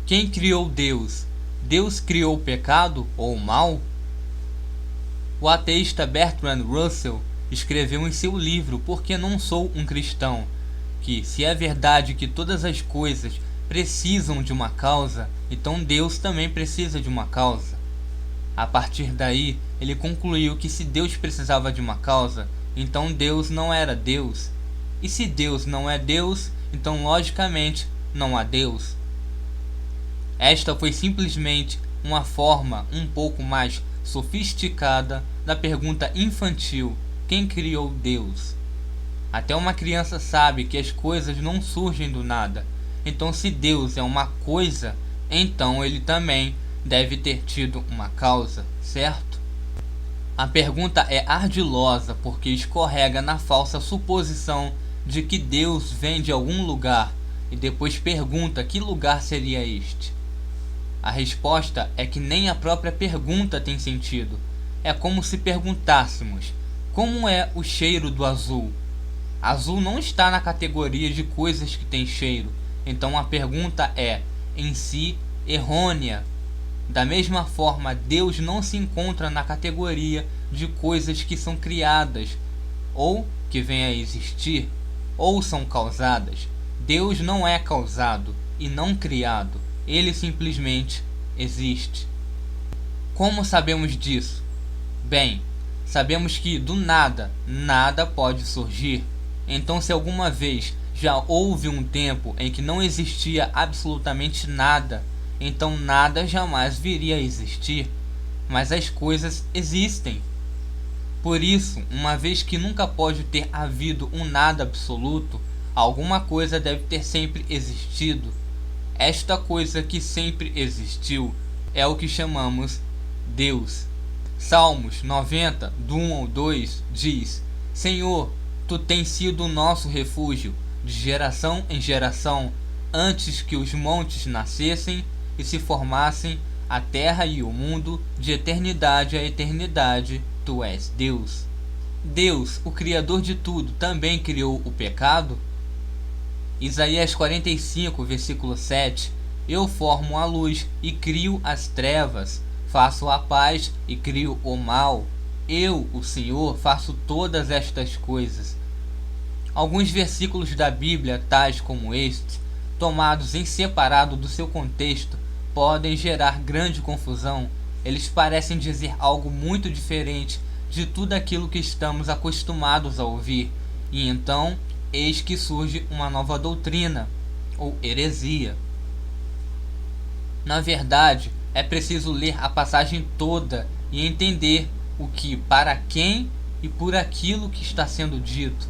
Quem criou Deus? Deus criou o pecado ou o mal? O ateísta Bertrand Russell escreveu em seu livro Por que não sou um cristão? Que, se é verdade que todas as coisas precisam de uma causa, então Deus também precisa de uma causa. A partir daí, ele concluiu que se Deus precisava de uma causa, então Deus não era Deus. E se Deus não é Deus, então logicamente não há Deus. Esta foi simplesmente uma forma um pouco mais sofisticada da pergunta infantil: quem criou Deus? Até uma criança sabe que as coisas não surgem do nada. Então, se Deus é uma coisa, então ele também deve ter tido uma causa, certo? A pergunta é ardilosa porque escorrega na falsa suposição de que Deus vem de algum lugar e depois pergunta que lugar seria este. A resposta é que nem a própria pergunta tem sentido. É como se perguntássemos: como é o cheiro do azul? Azul não está na categoria de coisas que têm cheiro, então a pergunta é, em si, errônea. Da mesma forma, Deus não se encontra na categoria de coisas que são criadas, ou que vêm a existir, ou são causadas. Deus não é causado e não criado, ele simplesmente existe. Como sabemos disso? Bem, sabemos que do nada, nada pode surgir. Então, se alguma vez já houve um tempo em que não existia absolutamente nada, então nada jamais viria a existir, mas as coisas existem. Por isso, uma vez que nunca pode ter havido um nada absoluto, alguma coisa deve ter sempre existido. Esta coisa que sempre existiu é o que chamamos Deus. Salmos 90, do 1 ao 2, diz: Senhor, Tu tens sido o nosso refúgio, de geração em geração, antes que os montes nascessem e se formassem, a terra e o mundo, de eternidade a eternidade, Tu és Deus. Deus, o Criador de tudo, também criou o pecado? Isaías 45, versículo 7: Eu formo a luz e crio as trevas, faço a paz e crio o mal. Eu, o Senhor, faço todas estas coisas. Alguns versículos da Bíblia, tais como este, tomados em separado do seu contexto, podem gerar grande confusão. Eles parecem dizer algo muito diferente de tudo aquilo que estamos acostumados a ouvir, e então eis que surge uma nova doutrina, ou heresia. Na verdade, é preciso ler a passagem toda e entender o que, para quem e por aquilo que está sendo dito.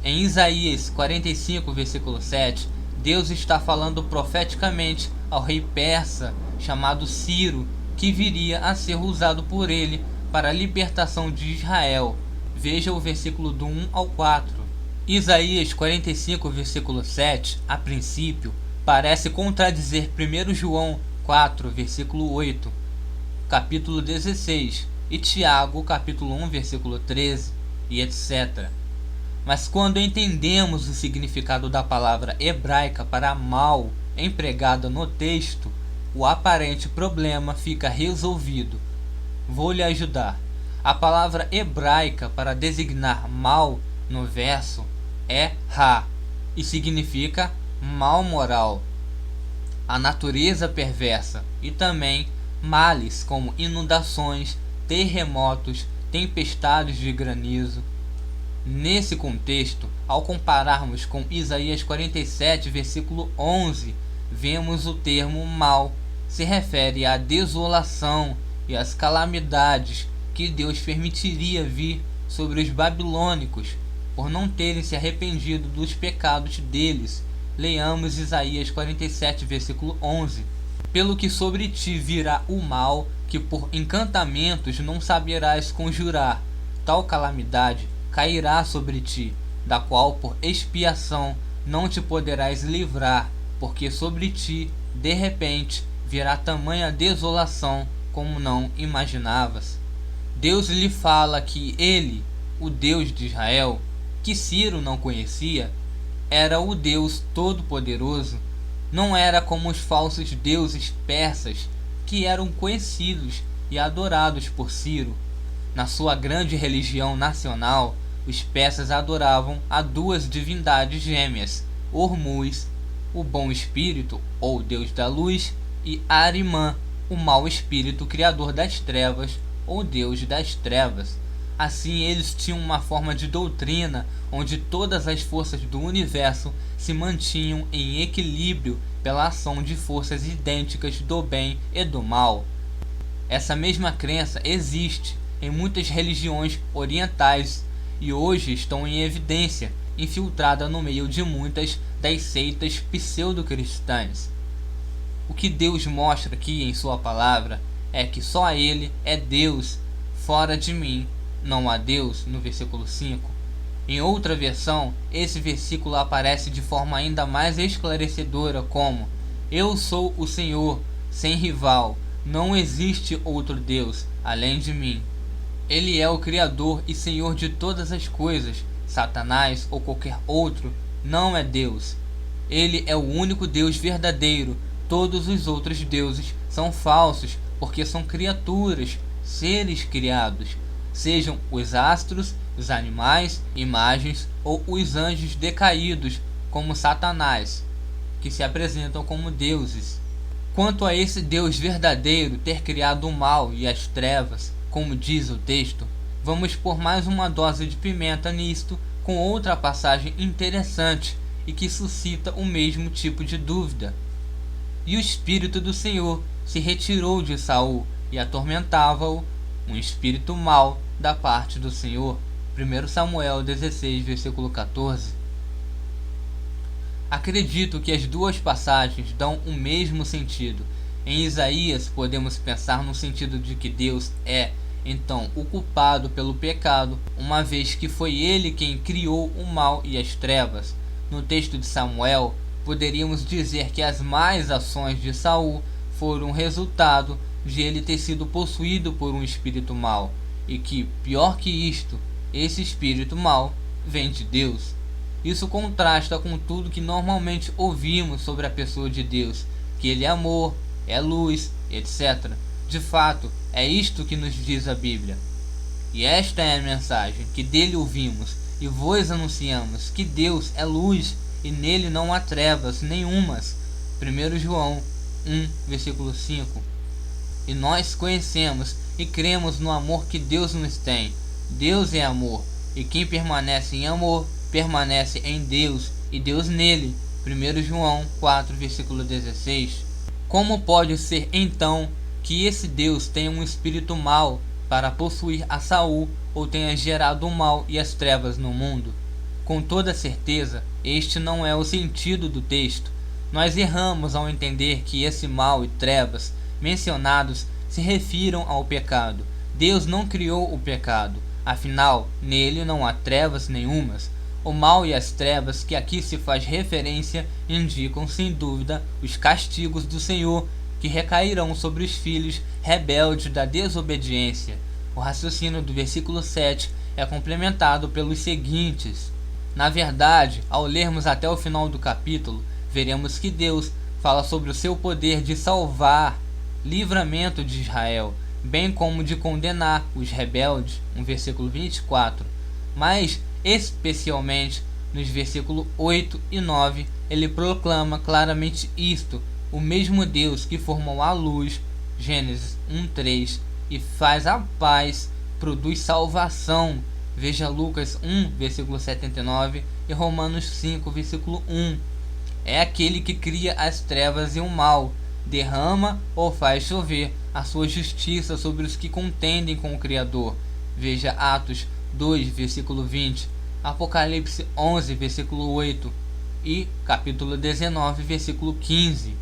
Em Isaías 45, versículo 7, Deus está falando profeticamente ao rei persa chamado Ciro, que viria a ser usado por ele para a libertação de Israel. Veja o versículo do 1 ao 4. Isaías 45, versículo 7, a princípio, parece contradizer 1 João 4, versículo 8, capítulo 16, e Tiago, capítulo 1, versículo 13, e etc. Mas quando entendemos o significado da palavra hebraica para mal empregada no texto, o aparente problema fica resolvido. Vou lhe ajudar. A palavra hebraica para designar mal no verso é ra e significa mal moral, a natureza perversa, e também males como inundações, terremotos, tempestades de granizo. Nesse contexto, ao compararmos com Isaías 47, versículo 11, vemos o termo mal se refere à desolação e às calamidades que Deus permitiria vir sobre os babilônicos por não terem se arrependido dos pecados deles. Leiamos Isaías 47, versículo 11. Pelo que sobre ti virá o mal, que por encantamentos não saberás conjurar. Tal calamidade cairá sobre ti, da qual por expiação não te poderás livrar, porque sobre ti, de repente, virá tamanha desolação como não imaginavas. Deus lhe fala que ele, o Deus de Israel, que Ciro não conhecia, era o Deus Todo-Poderoso, Não era como os falsos deuses persas, que eram conhecidos e adorados por Ciro. Na sua grande religião nacional, os persas adoravam a duas divindades gêmeas, Ormuz, o bom espírito ou deus da luz, e Ahriman, o mau espírito criador das trevas ou deus das trevas. Assim, eles tinham uma forma de doutrina onde todas as forças do universo se mantinham em equilíbrio pela ação de forças idênticas do bem e do mal. Essa mesma crença existe em muitas religiões orientais e hoje estão em evidência, infiltrada no meio de muitas das seitas pseudo-cristãs. O que Deus mostra aqui em sua palavra é que só Ele é Deus, fora de mim não há Deus, no versículo 5. Em outra versão, esse versículo aparece de forma ainda mais esclarecedora como: Eu sou o Senhor, sem rival, não existe outro Deus além de mim. Ele é o Criador e Senhor de todas as coisas. Satanás ou qualquer outro não é Deus. Ele é o único Deus verdadeiro. Todos os outros deuses são falsos, porque são criaturas, seres criados, sejam os astros, os animais, imagens ou os anjos decaídos, como Satanás, que se apresentam como deuses. Quanto a esse Deus verdadeiro ter criado o mal e as trevas, como diz o texto, vamos pôr mais uma dose de pimenta nisto com outra passagem interessante e que suscita o mesmo tipo de dúvida. E o Espírito do Senhor se retirou de Saul e atormentava-o, um espírito mau da parte do Senhor. 1 Samuel 16, versículo 14. Acredito que as duas passagens dão o mesmo sentido. Em Isaías podemos pensar no sentido de que Deus é, então, o culpado pelo pecado, uma vez que foi ele quem criou o mal e as trevas. No texto de Samuel, poderíamos dizer que as más ações de Saul foram resultado de ele ter sido possuído por um espírito mau, e que, pior que isto, esse espírito mau vem de Deus. Isso contrasta com tudo que normalmente ouvimos sobre a pessoa de Deus, que ele é amor, é luz, etc. De fato, é isto que nos diz a Bíblia. E esta é a mensagem que dele ouvimos e vos anunciamos, que Deus é luz e nele não há trevas nenhumas. 1 João 1, versículo 5. E nós conhecemos e cremos no amor que Deus nos tem. Deus é amor, e quem permanece em amor, permanece em Deus, e Deus nele. 1 João 4, versículo 16. Como pode ser, então, que esse Deus tenha um espírito mau para possuir a Saul, ou tenha gerado o mal e as trevas no mundo? Com toda certeza, este não é o sentido do texto. Nós erramos ao entender que esse mal e trevas mencionados se refiram ao pecado. Deus não criou o pecado, afinal, nele não há trevas nenhumas. O mal e as trevas que aqui se faz referência indicam sem dúvida os castigos do Senhor que recairão sobre os filhos rebeldes da desobediência. O raciocínio do versículo 7 é complementado pelos seguintes. Na verdade, ao lermos até o final do capítulo, veremos que Deus fala sobre o seu poder de salvar, livramento de Israel, bem como de condenar os rebeldes, no versículo 24. Mas, especialmente, nos versículos 8 e 9, ele proclama claramente isto: o mesmo Deus que formou a luz, Gênesis 1:3, e faz a paz, produz salvação. Veja Lucas 1, versículo 79 e Romanos 5, versículo 1. É aquele que cria as trevas e o mal, derrama ou faz chover a sua justiça sobre os que contendem com o Criador. Veja Atos 2, versículo 20, Apocalipse 11, versículo 8 e capítulo 19, versículo 15.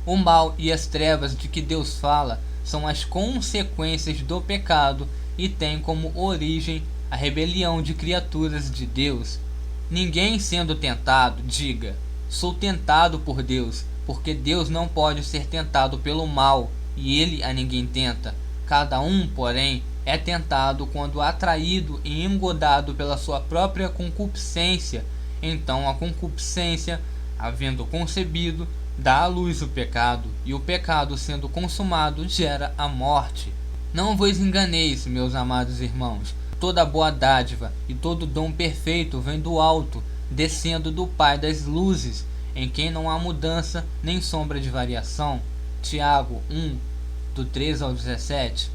O mal e as trevas de que Deus fala são as consequências do pecado e têm como origem a rebelião de criaturas de Deus. Ninguém sendo tentado, diga: sou tentado por Deus, porque Deus não pode ser tentado pelo mal, e ele a ninguém tenta. Cada um, porém, é tentado quando atraído e engodado pela sua própria concupiscência. Então a concupiscência, havendo concebido, dá à luz o pecado, e o pecado, sendo consumado, gera a morte. Não vos enganeis, meus amados irmãos. Toda boa dádiva e todo dom perfeito vem do alto, descendo do Pai das luzes, em quem não há mudança nem sombra de variação. Tiago 1, do 13 ao 17.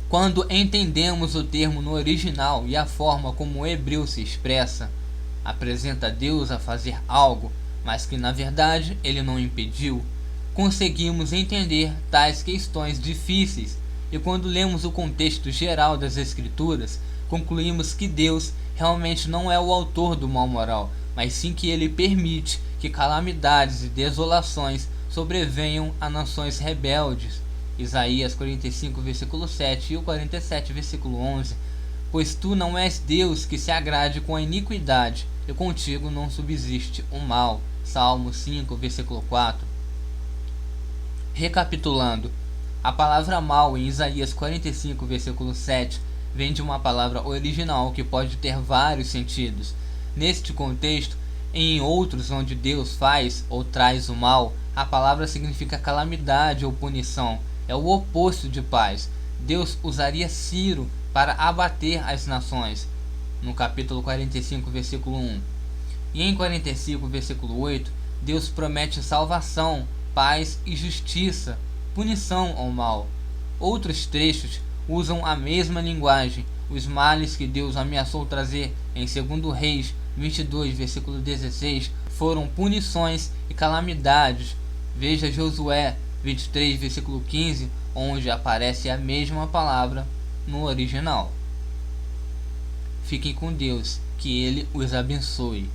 Quando entendemos o termo no original e a forma como o hebreu se expressa, apresenta Deus a fazer algo, mas que na verdade ele não impediu, conseguimos entender tais questões difíceis, e quando lemos o contexto geral das Escrituras, concluímos que Deus realmente não é o autor do mal moral, mas sim que ele permite que calamidades e desolações sobrevenham a nações rebeldes. Isaías 45, versículo 7 e o 47, versículo 11. Pois tu não és Deus que se agrade com a iniquidade, e contigo não subsiste o mal. Salmo 5, versículo 4. Recapitulando, a palavra mal em Isaías 45, versículo 7 vem de uma palavra original que pode ter vários sentidos. Neste contexto, e em outros onde Deus faz ou traz o mal, a palavra significa calamidade ou punição. É o oposto de paz. Deus usaria Ciro para abater as nações, no capítulo 45, versículo 1. E em 45, versículo 8, Deus promete salvação, paz e justiça, punição ao mal. Outros trechos usam a mesma linguagem. Os males que Deus ameaçou trazer em 2 Reis 22, versículo 16, foram punições e calamidades. Veja Josué 23, versículo 15, onde aparece a mesma palavra no original. Fiquem com Deus, que Ele os abençoe.